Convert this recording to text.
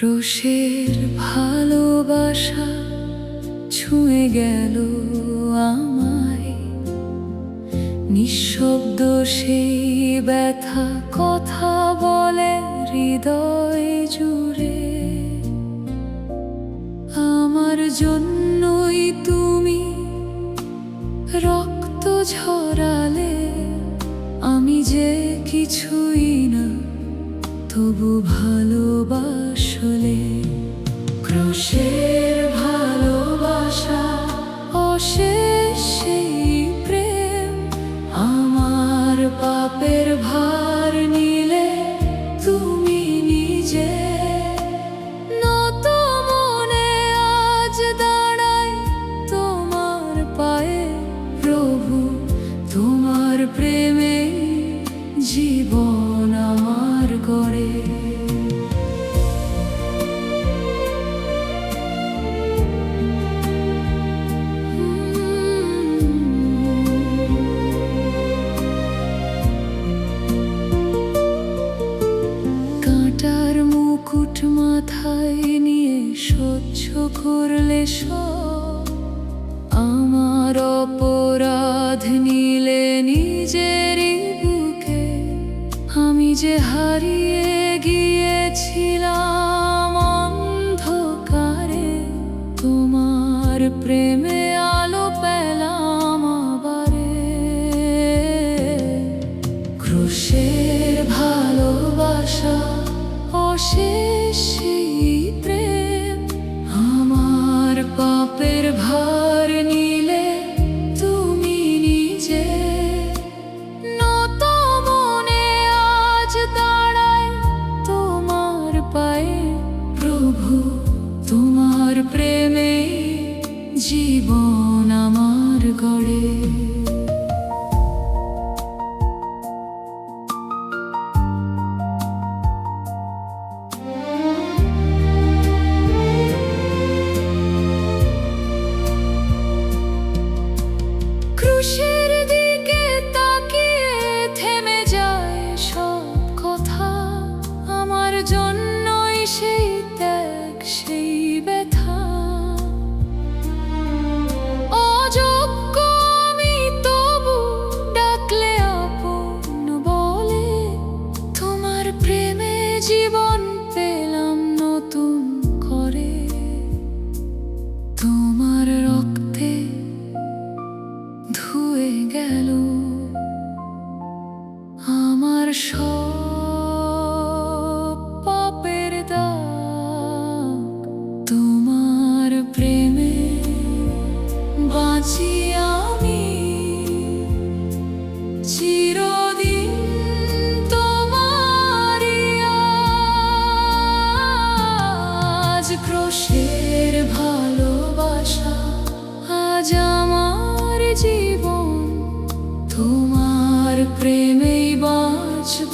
ক্রুশের ভালোবাসা ছুঁয়ে গেল আমায়, নিঃশব্দ সেই ব্যথা কথা বলে হৃদয় জুড়ে। আমার জন্যই তুমি রক্ত ঝরালে, আমি যে কিছুই না তবু ভালোবাসলে। ক্রুশের ভালোবাসা অশেষ সেই প্রেম, আমার পাপের ভার নিলে তুমি নিজে। নত মনে আজ দাঁড়াই তোমার পায়ে, প্রভু তোমার প্রেমে জীবন আমার গড়ে। কাঁটার মুকুট মাথায় নিয়ে সহ্য করলে সব, আমার অপরাধ নিলে নিজেরই বুকে। আমি যে হারিয়ে গিয়েছিলাম অন্ধকারে, তোমার প্রেমে আলো পেলাম আবারে। ক্রুশের ভালোবাসা অশেষ সেই প্রেম, আমার পাপের ভার নিলে তুমি নিজে। নত মনে আজ দাঁড়াই তোমার পায়ে, প্রভু তোমার প্রেমে জীবন আমার গড়ে। ক্রুশের দিকে তাকিয়ে থেমে যায় সব কথা, আমার জন্যই সেই ত্যাগ সেই ব্যথা। অযোগ্য আমি তবু ডাকলে আপন বলে, তোমার প্রেমে জীবন পেলাম নতুন করে। তোমার রক্তে ধুয়ে গেল আমার সব পাপের দাগ, তোমার প্রেমে বাঁচি আমি চিরদিন। তোমারই আজ ক্রুশের ভালোবাসা, আজ আমার জীবন তোমার প্রেমেই বাঁচব।